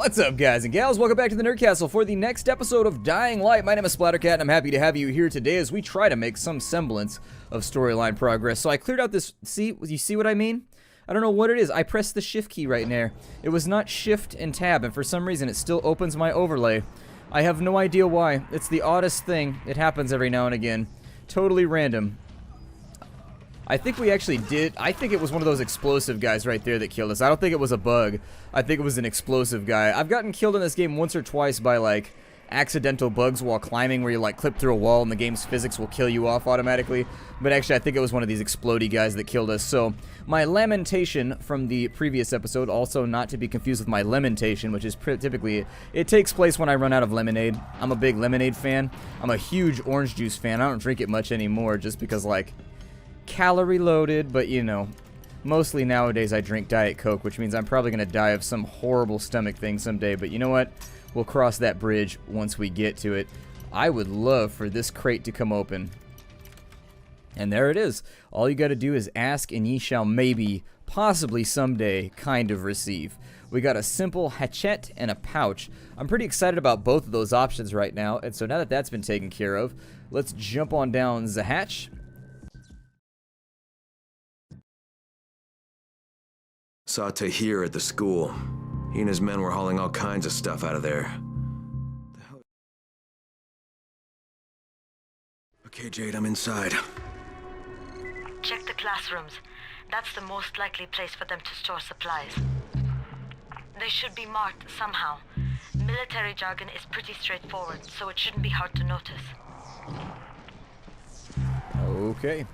What's up, guys and gals? Welcome back to the Nerd Castle for the next episode of Dying Light. My name is Splattercat, and I'm happy to have you here today as we try to make some semblance of storyline progress. So I cleared out this... You see what I mean? I don't know what it is. I pressed the shift key right there. It was not shift and tab, and for some reason it still opens my overlay. I have no idea why. It's the oddest thing. It happens every now and again. Totally random. I think we actually did. I think it was one of those explosive guys right there that killed us. I don't think it was a bug. I think it was an explosive guy. I've gotten killed in this game once or twice by, like, accidental bugs while climbing where you, like, clip through a wall and the game's physics will kill you off automatically. But actually, I think it was one of these explodey guys that killed us. So, my lamentation from the previous episode, also not to be confused with my lementation, which is typically, it takes place when I run out of lemonade. I'm a big lemonade fan. I'm a huge orange juice fan. I don't drink it much anymore just because, like... calorie loaded, but you know, mostly nowadays I drink Diet Coke, which means I'm probably going to die of some horrible stomach thing someday, but you know what? We'll cross that bridge once we get to it. I would love for this crate to come open. And there it is. All you got to do is ask and ye shall maybe, possibly someday, kind of receive. We got a simple hatchet and a pouch. I'm pretty excited about both of those options right now, and so now that that's been taken care of, let's jump on down the hatch. Saw Tahir at the school. He and his men were hauling all kinds of stuff out of there. Okay, Jade, I'm inside. Check the classrooms. That's the most likely place for them to store supplies. They should be marked somehow. Military jargon is pretty straightforward, so it shouldn't be hard to notice. Okay.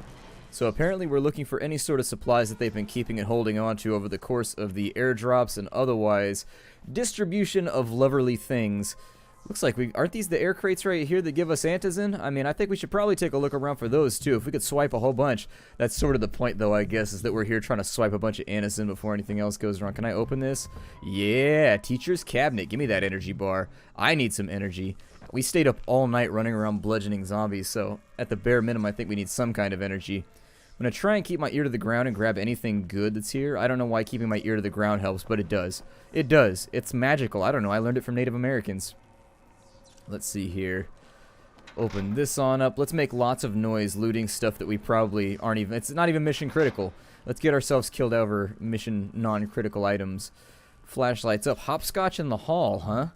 So apparently we're looking for any sort of supplies that they've been keeping and holding on to over the course of the airdrops and otherwise distribution of loverly things. Looks like aren't these the air crates right here that give us antizin? I mean, I think we should probably take a look around for those too. If we could swipe a whole bunch. That's sort of the point though, I guess, is that we're here trying to swipe a bunch of antizin before anything else goes wrong. Can I open this? Yeah, teacher's cabinet. Give me that energy bar. I need some energy. We stayed up all night running around bludgeoning zombies, so at the bare minimum I think we need some kind of energy. I'm going to try and keep my ear to the ground and grab anything good that's here. I don't know why keeping my ear to the ground helps, but it does. It does. It's magical. I don't know. I learned it from Native Americans. Let's see here. Open this on up. Let's make lots of noise looting stuff that we probably aren't even... It's not even mission critical. Let's get ourselves killed over mission non-critical items. Flashlights up. Hopscotch in the hall, huh?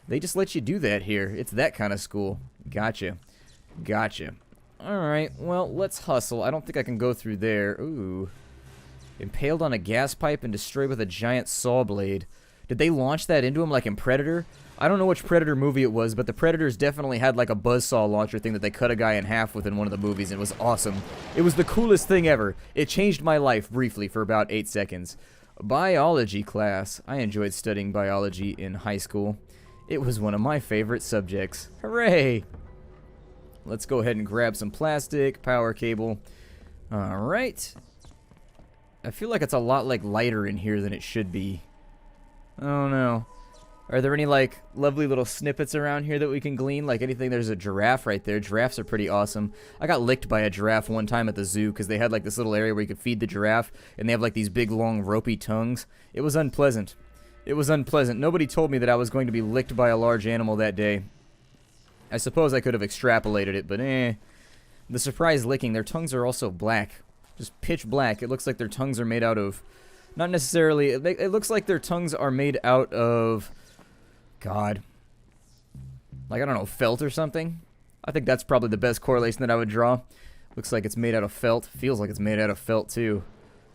They just let you do that here. It's that kind of school. Gotcha. Gotcha. Alright, well, let's hustle. I don't think I can go through there. Ooh. Impaled on a gas pipe and destroyed with a giant saw blade. Did they launch that into him like in Predator? I don't know which Predator movie it was, but the Predators definitely had like a buzzsaw launcher thing that they cut a guy in half with in one of the movies, and it was awesome. It was the coolest thing ever. It changed my life briefly for about 8 seconds. Biology class. I enjoyed studying biology in high school. It was one of my favorite subjects. Hooray! Let's go ahead and grab some plastic, power cable. Alright. I feel like it's a lot like lighter in here than it should be. Oh no. Are there any like lovely little snippets around here that we can glean? Like anything? There's a giraffe right there. Giraffes are pretty awesome. I got licked by a giraffe one time at the zoo because they had like this little area where you could feed the giraffe and they have like these big long ropey tongues. It was unpleasant. It was unpleasant. Nobody told me that I was going to be licked by a large animal that day. I suppose I could have extrapolated it, but The surprise licking, their tongues are also black. Just pitch black. It looks like their tongues are made out of... Not necessarily... It looks like their tongues are made out of... God. Like, I don't know, felt or something? I think that's probably the best correlation that I would draw. Looks like it's made out of felt. Feels like it's made out of felt, too.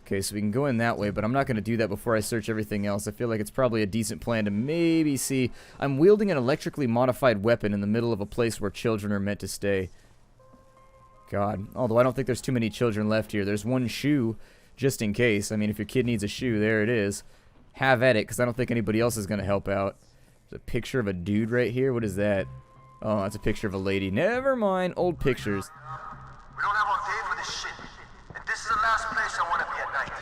Okay, so we can go in that way, but I'm not going to do that before I search everything else. I feel like it's probably a decent plan to maybe see... I'm wielding an electrically modified weapon in the middle of a place where children are meant to stay. God. Although I don't think there's too many children left here. There's one shoe, just in case. I mean, if your kid needs a shoe, there it is. Have at it, because I don't think anybody else is going to help out. There's a picture of a dude right here. What is that? Oh, that's a picture of a lady. Never mind. Old pictures. We don't have all day for this shit. And this is the last place I want to be at night.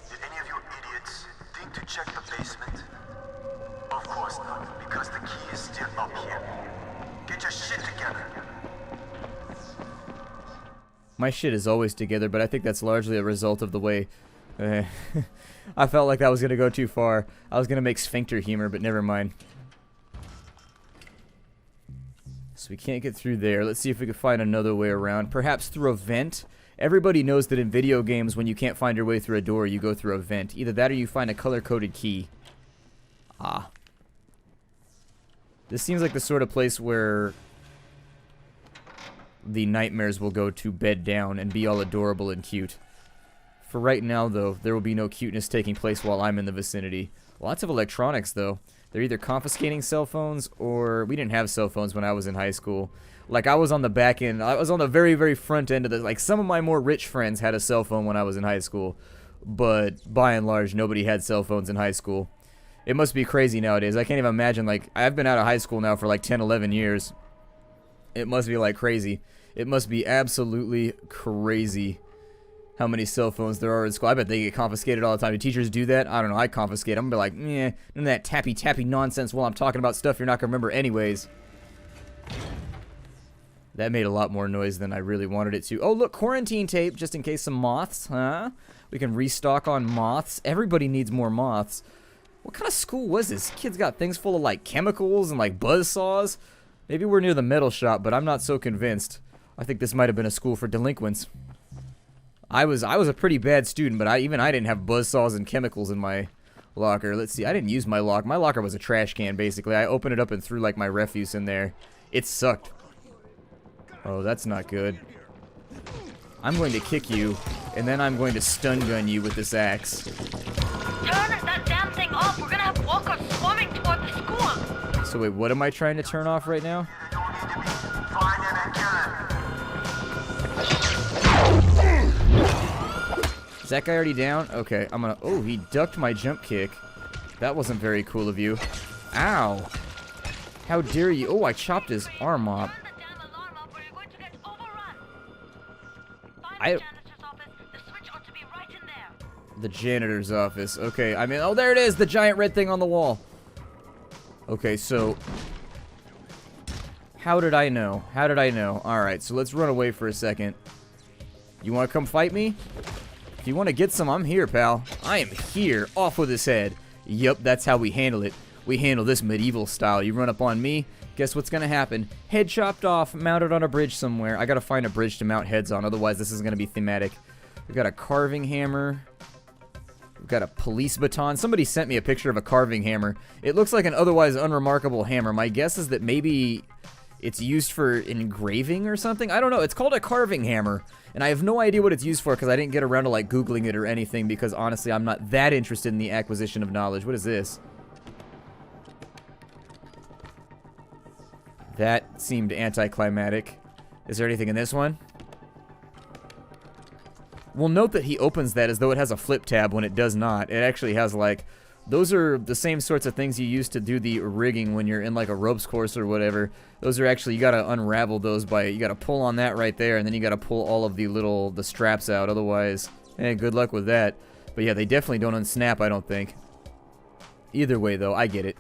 Did any of you idiots think to check the basement? Of course not, because the key is still up here. Get your shit together. My shit is always together, but I think that's largely a result of the way I felt like that was going to go too far. I was going to make sphincter humor, but never mind. So we can't get through there. Let's see if we can find another way around. Perhaps through a vent? Everybody knows that in video games, when you can't find your way through a door, you go through a vent. Either that or you find a color-coded key. Ah. This seems like the sort of place where the nightmares will go to bed down and be all adorable and cute. For right now, though, there will be no cuteness taking place while I'm in the vicinity. Lots of electronics, though. They're either confiscating cell phones, or we didn't have cell phones when I was in high school. Like, I was on the back end. I was on the very, very front end of this. Like, some of my more rich friends had a cell phone when I was in high school. But, by and large, nobody had cell phones in high school. It must be crazy nowadays. I can't even imagine, like, I've been out of high school now for like 10, 11 years. It must be like crazy. It must be absolutely crazy how many cell phones there are in school. I bet they get confiscated all the time. Do teachers do that? I don't know. I confiscate. I'm gonna be like, none of that tappy nonsense while I'm talking about stuff you're not gonna remember anyways. That made a lot more noise than I really wanted it to. Oh, look, quarantine tape, just in case some moths, huh? We can restock on moths. Everybody needs more moths. What kind of school was this? Kids got things full of, like, chemicals and, like, buzzsaws. Maybe we're near the metal shop, but I'm not so convinced. I think this might have been a school for delinquents. I was a pretty bad student, but even I didn't have buzzsaws and chemicals in my locker. Let's see. I didn't use my locker. My locker was a trash can, basically. I opened it up and threw, like, my refuse in there. It sucked. Oh, that's not good. I'm going to kick you, and then I'm going to stun gun you with this axe. Turn that damn thing off. We're gonna have walkers swarming toward the school. So wait, what am I trying to turn off right now? Find him and kill him. Is that guy already down? Okay, I'm gonna... Oh, he ducked my jump kick. That wasn't very cool of you. Ow. How dare you? Oh, I chopped his arm off. Turn the damn alarm off or you're going to get overrun. Find I- the janitor's office. The switch ought to be right in there. The janitor's office. Okay, I mean... Oh, there it is! The giant red thing on the wall. Okay, so... How did I know? How did I know? Alright, so let's run away for a second. You want to come fight me? If you want to get some, I'm here, pal. I am here. Off with his head. Yup, that's how we handle it. We handle this medieval style. You run up on me, guess what's going to happen? Head chopped off, mounted on a bridge somewhere. I got to find a bridge to mount heads on, otherwise this is going to be thematic. We've got a carving hammer. We've got a police baton. Somebody sent me a picture of a carving hammer. It looks like an otherwise unremarkable hammer. My guess is that maybe it's used for engraving or something. I don't know. It's called a carving hammer. And I have no idea what it's used for because I didn't get around to like Googling it or anything because honestly I'm not that interested in the acquisition of knowledge. What is this? That seemed anticlimactic. Is there anything in this one? We'll note that he opens that as though it has a flip tab when it does not. It actually has like... Those are the same sorts of things you use to do the rigging when you're in like a ropes course or whatever. Those are actually... You gotta unravel those by... You gotta pull on that right there and then you gotta pull all of the straps out. Otherwise, good luck with that. But yeah, they definitely don't unsnap, I don't think. Either way though, I get it.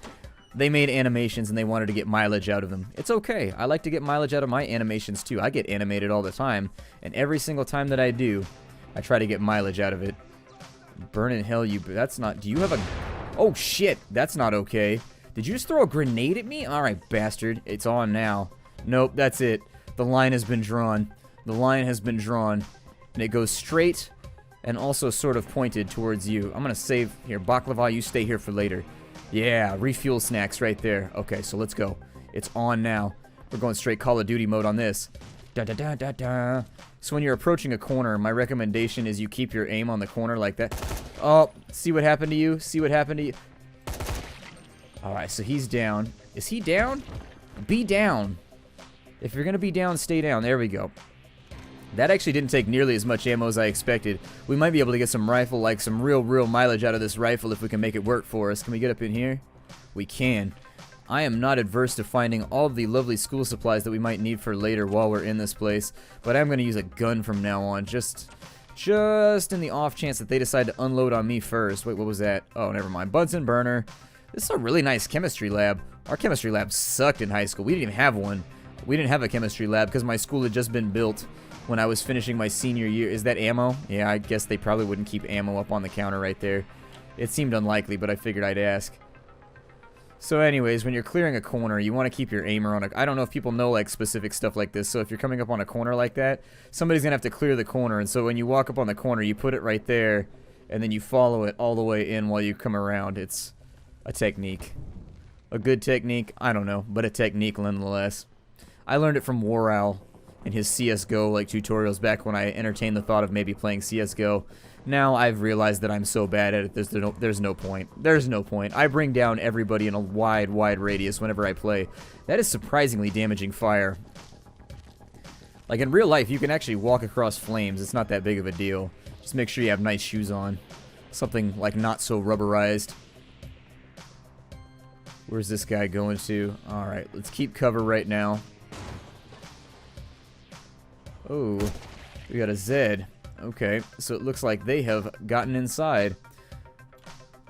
They made animations and they wanted to get mileage out of them. It's okay. I like to get mileage out of my animations too. I get animated all the time. And every single time that I do... I try to get mileage out of it. Burn in hell, you... That's not... Do you have a... Oh, shit. That's not okay. Did you just throw a grenade at me? Alright, bastard. It's on now. Nope, that's it. The line has been drawn. The line has been drawn. And it goes straight and also sort of pointed towards you. I'm gonna save... Here, Baklava, you stay here for later. Yeah, refuel snacks right there. Okay, so let's go. It's on now. We're going straight Call of Duty mode on this. Da-da-da-da-da. So when you're approaching a corner, my recommendation is you keep your aim on the corner like that. Oh, see what happened to you? See what happened to you? Alright, so he's down. Is he down? Be down. If you're gonna be down, stay down. There we go. That actually didn't take nearly as much ammo as I expected. We might be able to get some rifle, like some real mileage out of this rifle if we can make it work for us. Can we get up in here? We can. I am not adverse to finding all of the lovely school supplies that we might need for later while we're in this place, but I'm going to use a gun from now on, just in the off chance that they decide to unload on me first. Wait, what was that? Oh, never mind. Bunsen burner. This is a really nice chemistry lab. Our chemistry lab sucked in high school. We didn't even have one. We didn't have a chemistry lab because my school had just been built. when I was finishing my senior year. Is that ammo? Yeah, I guess they probably wouldn't keep ammo up on the counter right there. It seemed unlikely, but I figured I'd ask. So anyways, when you're clearing a corner, you want to keep your aimer on a... I don't know if people know, like, specific stuff like this. So if you're coming up on a corner like that, somebody's going to have to clear the corner. And so when you walk up on the corner, you put it right there, and then you follow it all the way in while you come around. It's a technique. A good technique? I don't know, but a technique nonetheless. I learned it from War Owl in his CSGO, like, tutorials back when I entertained the thought of maybe playing CSGO. Now I've realized that I'm so bad at it, there's no point. There's no point. I bring down everybody in a wide radius whenever I play. That is surprisingly damaging fire. Like, in real life, you can actually walk across flames. It's not that big of a deal. Just make sure you have nice shoes on. Something, like, not so rubberized. Where's this guy going to? Alright, let's keep cover right now. Oh, we got a Zed. Okay, so it looks like they have gotten inside.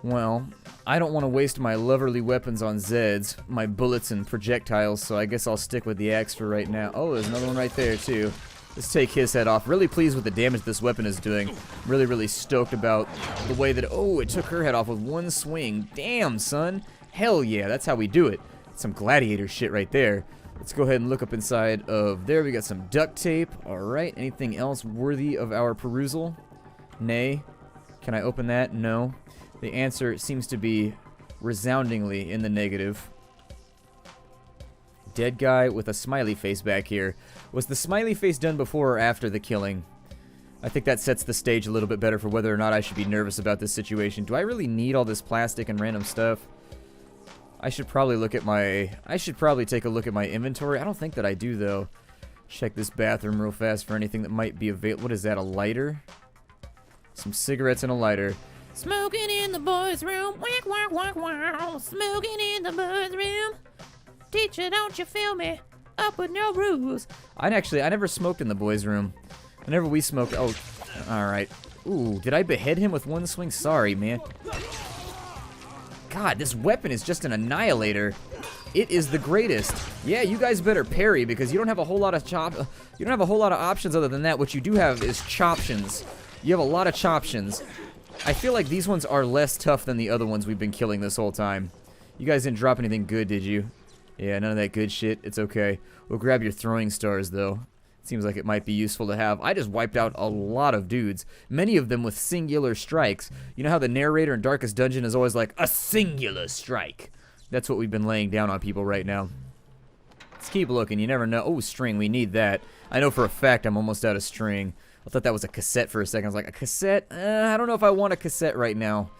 Well, I don't want to waste my lovely weapons on Zeds, my bullets and projectiles, so I guess I'll stick with the axe for right now. Oh, there's another one right there, too. Let's take his head off. Really pleased with the damage this weapon is doing. Really stoked about the way that... Oh, it took her head off with one swing. Damn, son. Hell yeah, that's how we do it. Some gladiator shit right there. Let's go ahead and look up inside of there. We got some duct tape. Alright, anything else worthy of our perusal? Nay. Can I open that? No. The answer seems to be resoundingly in the negative. Dead guy with a smiley face back here. Was the smiley face done before or after the killing? I think that sets the stage a little bit better for whether or not I should be nervous about this situation. Do I really need all this plastic and random stuff? I should probably look at my... I should probably take a look at my inventory. I don't think that I do, though. Check this bathroom real fast for anything that might be available. What is that, a lighter? Some cigarettes and a lighter. Smoking in the boys' room. Whack, whack, whack, whack. Smoking in the boys' room. Teacher, don't you feel me? Up with no rules. I never smoked in the boys' room. Whenever we smoked... Oh, alright. Ooh, did I behead him with one swing? Sorry, man. God, this weapon is just an annihilator. It is the greatest. Yeah, you guys better parry because you don't have a whole lot of you don't have a whole lot of options other than that. What you do have is choptions. You have a lot of choptions. I feel like these ones are less tough than the other ones we've been killing this whole time. You guys didn't drop anything good, did you? Yeah, none of that good shit. It's okay. We'll grab your throwing stars, though. Seems like it might be useful to have. I just wiped out a lot of dudes, many of them with singular strikes. You know how the narrator in Darkest Dungeon is always like, a singular strike? That's what we've been laying down on people right now. Let's keep looking. You never know. Oh, string. We need that. I know for a fact I'm almost out of string. I thought that was a cassette for a second. I was like, a cassette? I don't know if I want a cassette right now.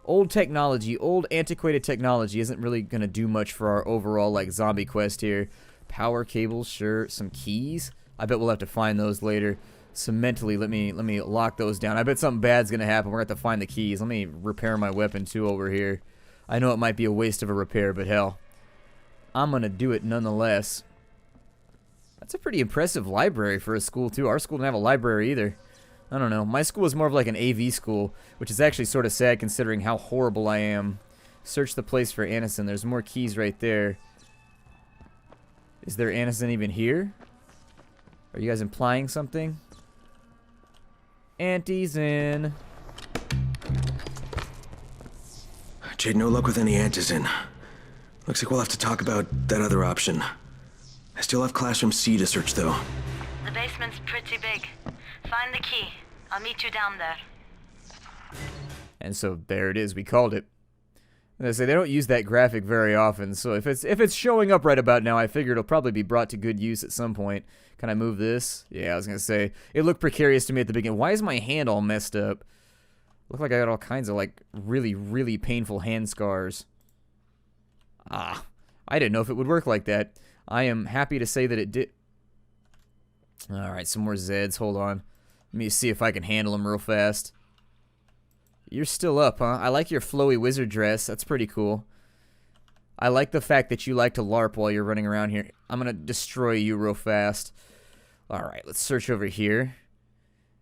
Old technology, old antiquated technology isn't really going to do much for our overall, like, zombie quest here. Power cables, sure. Some keys? I bet we'll have to find those later. So mentally, let me lock those down. I bet something bad's gonna happen. We're gonna have to find the keys. Let me repair my weapon too over here. I know it might be a waste of a repair, but hell, I'm gonna do it nonetheless. That's a pretty impressive library for a school too. Our school didn't have a library either. I don't know. My school was more of like an AV school, which is actually sort of sad considering how horrible I am. Search the place for Anderson. There's more keys right there. Is there Anderson even here? Are you guys implying something? Auntie's in. Jade, no luck with any antis in. Looks like we'll have to talk about that other option. I still have classroom C to search, though. The basement's pretty big. Find the key. I'll meet you down there. And so there it is. We called it. As I say, they don't use that graphic very often, so if it's showing up right about now, I figure it'll probably be brought to good use at some point. Can I move this? Yeah, I was gonna say it looked precarious to me at the beginning. Why is my hand all messed up? Look like I got all kinds of like really painful hand scars. Ah, I didn't know if it would work like that. I am happy to say that it did. All right, some more Zeds. Hold on. Let me see if I can handle them real fast. You're still up, huh? I like your flowy wizard dress. That's pretty cool. I like the fact that you like to LARP while you're running around here. I'm gonna destroy you real fast. Alright, let's search over here.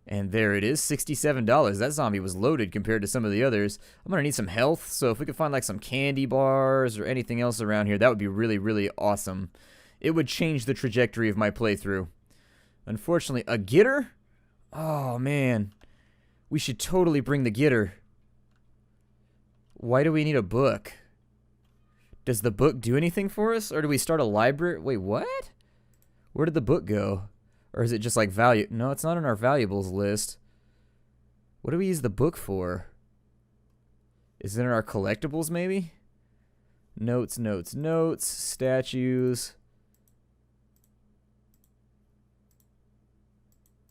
And there it is, $67. That zombie was loaded compared to some of the others. I'm gonna need some health, so if we could find like some candy bars or anything else around here, that would be really awesome. It would change the trajectory of my playthrough. Unfortunately, a getter? Oh, man. We should totally bring the getter. Why do we need a book? Does the book do anything for us? Or do we start a library? Wait, what? Where did the book go? Or is it just like value? No, it's not in our valuables list. What do we use the book for? Is it in our collectibles, maybe? Notes, notes, notes, statues.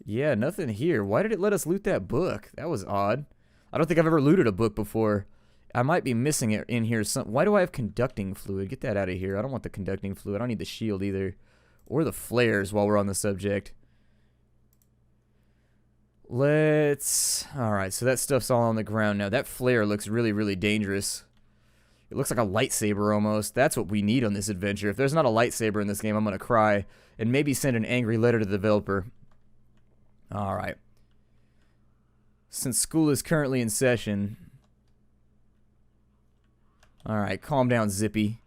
Yeah, nothing here. Why did it let us loot that book? That was odd. I don't think I've ever looted a book before. I might be missing it in here. Why do I have conducting fluid? Get that out of here. I don't want the conducting fluid. I don't need the shield either. Or the flares while we're on the subject. Alright, so that stuff's all on the ground now. That flare looks really, really dangerous. It looks like a lightsaber almost. That's what we need on this adventure. If there's not a lightsaber in this game, I'm going to cry. And maybe send an angry letter to the developer. Alright. Since school is currently in session. Alright, calm down, Zippy.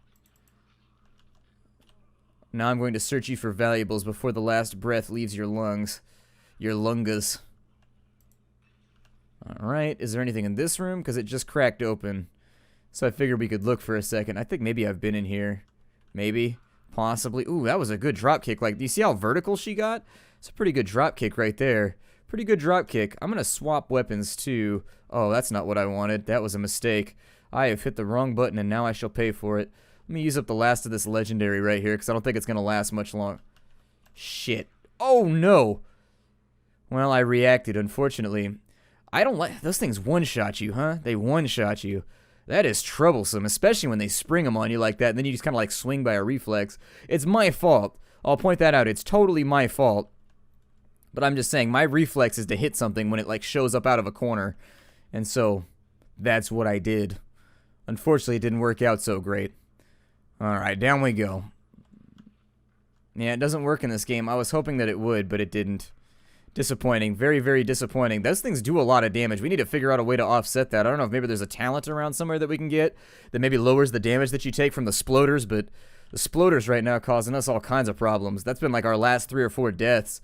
Now I'm going to search you for valuables before the last breath leaves your lungs. Your lungas. Alright, is there anything in this room? Because it just cracked open. So I figured we could look for a second. I think maybe I've been in here. Maybe. Possibly. Ooh, that was a good drop kick. Like, do you see how vertical she got? It's a pretty good drop kick right there. Pretty good drop kick. I'm going to swap weapons too. Oh, that's not what I wanted. That was a mistake. I have hit the wrong button and now I shall pay for it. Let me use up the last of this legendary right here because I don't think it's going to last much long. Shit. Oh, no. Well, I reacted, unfortunately. I don't like... Those things one-shot you, huh? They one-shot you. That is troublesome, especially when they spring them on you like that and then you just kind of like swing by a reflex. It's my fault. I'll point that out. It's totally my fault. But I'm just saying, my reflex is to hit something when it like shows up out of a corner. And so, that's what I did. Unfortunately, it didn't work out so great. Alright, down we go. Yeah, it doesn't work in this game. I was hoping that it would, but it didn't. Disappointing. Very, very disappointing. Those things do a lot of damage. We need to figure out a way to offset that. I don't know if maybe there's a talent around somewhere that we can get that maybe lowers the damage that you take from the sploders, but the sploders right now causing us all kinds of problems. That's been like our last 3 or 4 deaths.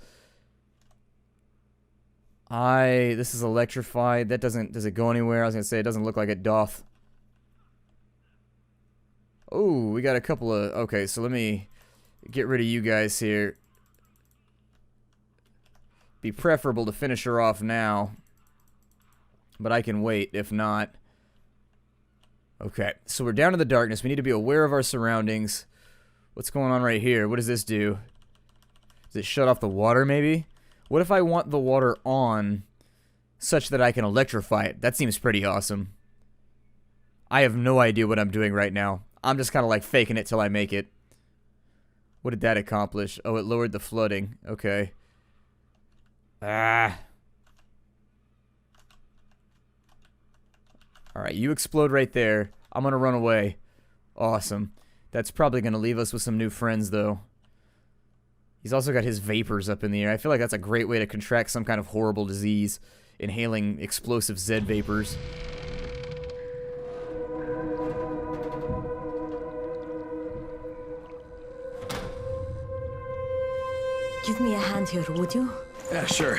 This is electrified. That does it go anywhere? I was going to say, it doesn't look like it doth. Oh, we got a couple of, okay, so let me get rid of you guys here. Be preferable to finish her off now. But I can wait, if not. Okay, so we're down in the darkness. We need to be aware of our surroundings. What's going on right here? What does this do? Does it shut off the water, maybe? What if I want the water on such that I can electrify it? That seems pretty awesome. I have no idea what I'm doing right now. I'm just kind of like faking it till I make it. What did that accomplish? Oh, it lowered the flooding. Okay. Ah. Alright, you explode right there. I'm gonna run away. Awesome. That's probably gonna leave us with some new friends, though. He's also got his vapors up in the air. I feel like that's a great way to contract some kind of horrible disease. Inhaling explosive Z vapors. Give me a hand here, would you? Yeah, sure.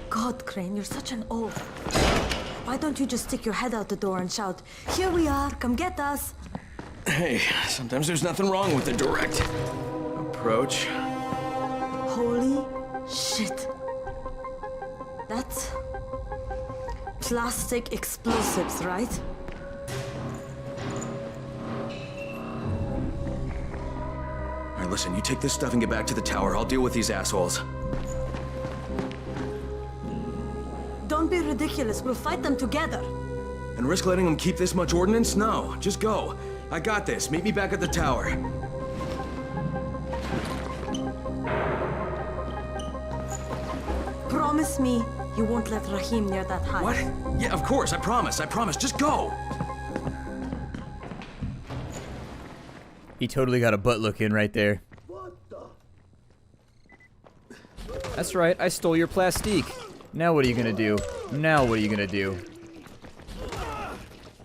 God, Crane, you're such an oaf. Why don't you just stick your head out the door and shout, "Here we are, come get us"? Hey, sometimes there's nothing wrong with the direct approach. Holy shit. That's plastic explosives, right? All right, listen, you take this stuff and get back to the tower. I'll deal with these assholes. Don't be ridiculous. We'll fight them together. And risk letting them keep this much ordnance? No, just go. I got this. Meet me back at the tower. Promise me you won't let Rahim near that hive. What? Yeah, of course. I promise. I promise. Just go. He totally got a butt look in right there. That's right, I stole your plastique. Now what are you gonna do? Now what are you gonna do?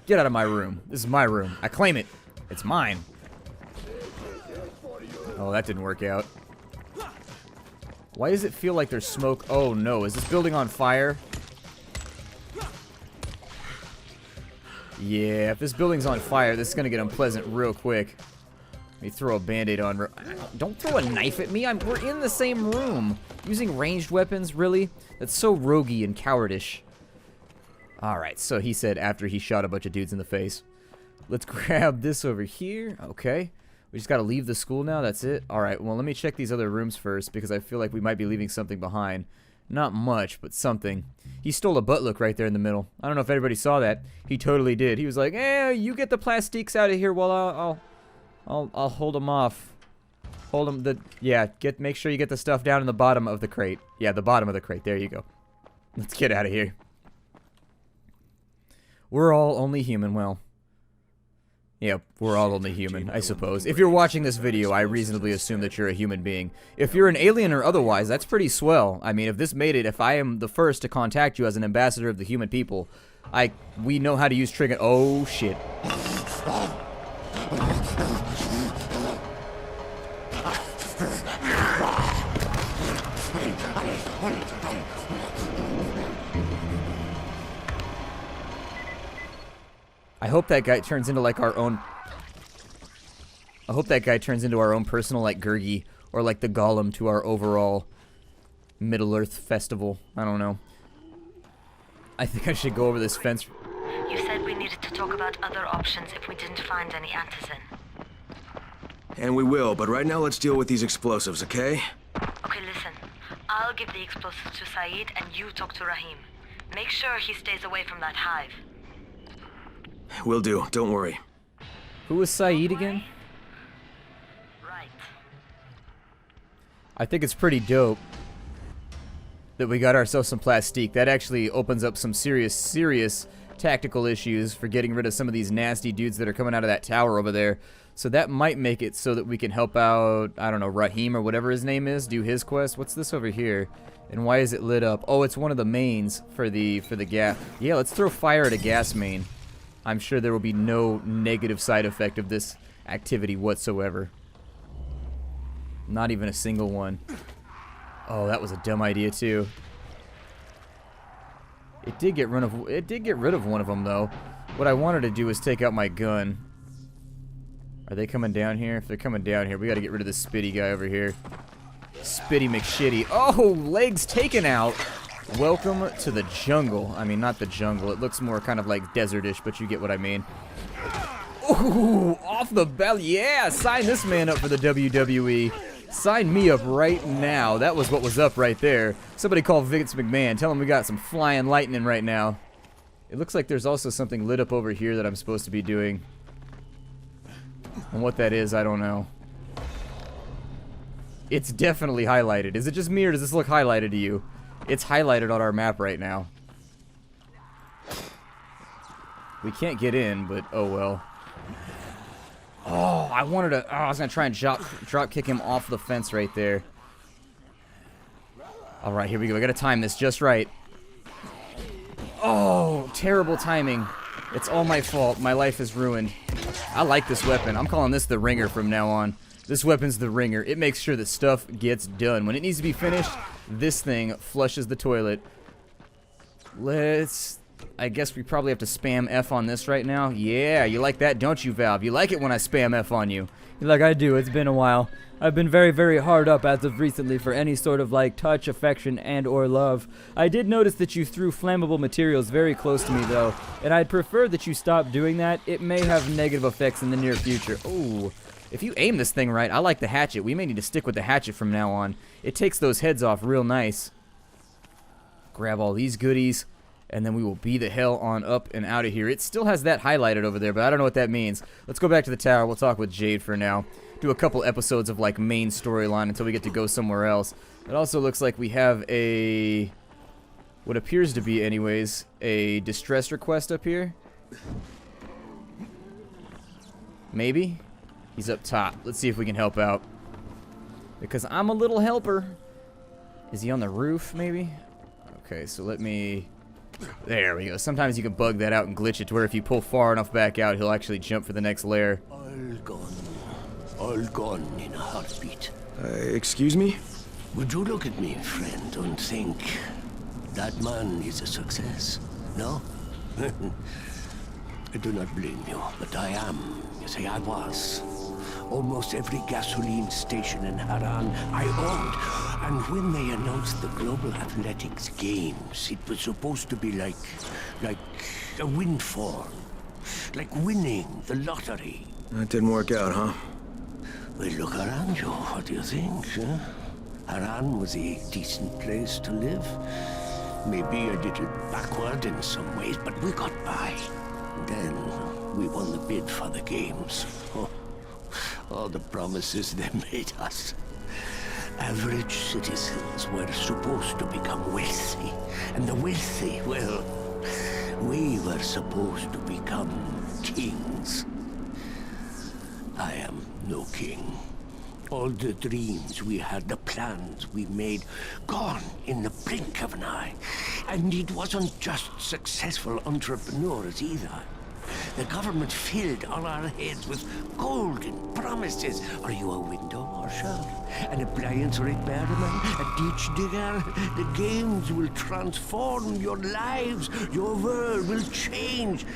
Get out of my room. This is my room. I claim it. It's mine. Oh, that didn't work out. Why does it feel like there's smoke? Oh no, is this building on fire? Yeah, if this building's on fire, this is gonna get unpleasant real quick. Let me throw a band-aid on. Don't throw a knife at me. We're in the same room. Using ranged weapons, really? That's so roguey and cowardish. Alright, so he said after he shot a bunch of dudes in the face. Let's grab this over here. Okay. We just gotta leave the school now, that's it? Alright, well let me check these other rooms first, because I feel like we might be leaving something behind. Not much, but something. He stole a butt look right there in the middle. I don't know if everybody saw that. He totally did. He was like, you get the plastiques out of here while I'll hold them off. Hold them, make sure you get the stuff down in the bottom of the crate. Yeah, the bottom of the crate, there you go. Let's get out of here. We're all only human, well. Yep, we're all only human, I suppose. If you're watching this video, I reasonably assume that you're a human being. If you're an alien or otherwise, that's pretty swell. I mean, if this made it, if I am the first to contact you as an ambassador of the human people, we know how to use trigger. Oh, shit. I hope that guy turns into like our own. I hope that guy turns into our own personal like Gurgi, or like the Golem to our overall Middle Earth festival. I don't know. I think I should go over this fence. You said we needed to talk about other options if we didn't find any antizin. And we will, but right now let's deal with these explosives, okay? Okay, listen. I'll give the explosives to Saeed and you talk to Rahim. Make sure he stays away from that hive. Will do, don't worry. Who was Saeed again? Right. I think it's pretty dope that we got ourselves some plastique. That actually opens up some serious tactical issues for getting rid of some of these nasty dudes that are coming out of that tower over there. So that might make it so that we can help out, I don't know, Rahim or whatever his name is, do his quest. What's this over here? And why is it lit up? Oh, it's one of the mains for the gas. Yeah, let's throw fire at a gas main. I'm sure there will be no negative side effect of this activity whatsoever. Not even a single one. Oh, that was a dumb idea too. It did get rid of one of them though. What I wanted to do was take out my gun. Are they coming down here? If they're coming down here, we got to get rid of this Spitty guy over here. Spitty McShitty. Oh, legs taken out. Welcome to the jungle. I mean, not the jungle. It looks more kind of like desertish, but you get what I mean. Ooh, off the belly. Yeah, sign this man up for the WWE. Sign me up right now. That was what was up right there. Somebody call Vince McMahon. Tell him we got some flying lightning right now. It looks like there's also something lit up over here that I'm supposed to be doing. And what that is, I don't know. It's definitely highlighted. Is it just me or does this look highlighted to you? It's highlighted on our map right now. We can't get in, but oh well. Oh, I wanted to. Oh, I was gonna try and drop kick him off the fence right there. All right, here we go. I gotta time this just right. Oh, terrible timing. It's all my fault. My life is ruined. I like this weapon. I'm calling this the Ringer from now on. This weapon's the Ringer. It makes sure that stuff gets done. When it needs to be finished, this thing flushes the toilet. I guess we probably have to spam F on this right now. Yeah, you like that, don't you, Valve? You like it when I spam F on you. Like I do. It's been a while. I've been very, very hard up as of recently for any sort of like touch, affection, and or love. I did notice that you threw flammable materials very close to me though, and I'd prefer that you stop doing that. It may have negative effects in the near future. Ooh. If you aim this thing right, I like the hatchet. We may need to stick with the hatchet from now on. It takes those heads off real nice. Grab all these goodies, and then we will be the hell on up and out of here. It still has that highlighted over there, but I don't know what that means. Let's go back to the tower. We'll talk with Jade for now. Do a couple episodes of like main storyline until we get to go somewhere else. It also looks like we have a, what appears to be anyways, a distress request up here. Maybe? He's up top. Let's see if we can help out. Because I'm a little helper. Is he on the roof, maybe? Okay, so let me... There we go. Sometimes you can bug that out and glitch it to where if you pull far enough back out, he'll actually jump for the next layer. All gone in a heartbeat. Excuse me? Would you look at me, friend, and think that man is a success? No? I do not blame you, but I am. You see, I was. Almost every gasoline station in Haran I owned. And when they announced the Global Athletics Games, it was supposed to be like a windfall. Like winning the lottery. That didn't work out, huh? Well, look around you. What do you think? Huh? Haran was a decent place to live. Maybe a little backward in some ways, but we got by. Then we won the bid for the games. Oh, all the promises they made us. Average citizens were supposed to become wealthy. And the wealthy, well, we were supposed to become kings. I am no king. All the dreams we had, the plans we made, gone in the blink of an eye. And it wasn't just successful entrepreneurs either. The government filled all our heads with golden promises. Are you a window washer? An appliance repairman? A ditch digger? The games will transform your lives. Your world will change.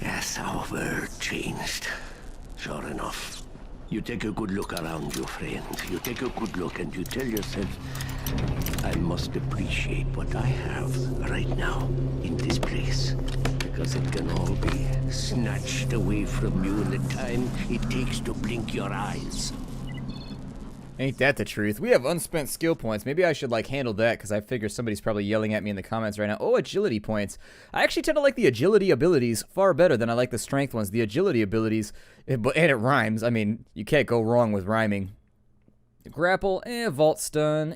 Yes, our world changed. Sure enough. You take a good look around you, friend. You take a good look and you tell yourself, I must appreciate what I have right now in this place. Because it can all be snatched away from you in the time it takes to blink your eyes. Ain't that the truth? We have unspent skill points. Maybe I should, like, handle that, because I figure somebody's probably yelling at me in the comments right now. Oh, agility points. I actually tend to like the agility abilities far better than I like the strength ones. The agility abilities, and it rhymes. I mean, you can't go wrong with rhyming. Grapple, vault stun,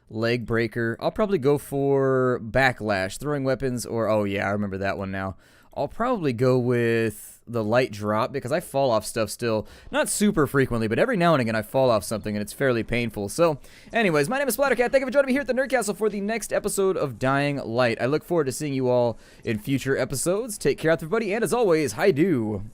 leg breaker. I'll probably go for backlash, throwing weapons, or, oh yeah, I remember that one now. I'll probably go with the light drop, because I fall off stuff still. Not super frequently, but every now and again I fall off something, and it's fairly painful. So, anyways, my name is Splattercat. Thank you for joining me here at the Nerd Castle for the next episode of Dying Light. I look forward to seeing you all in future episodes. Take care, everybody, and as always, hi-do.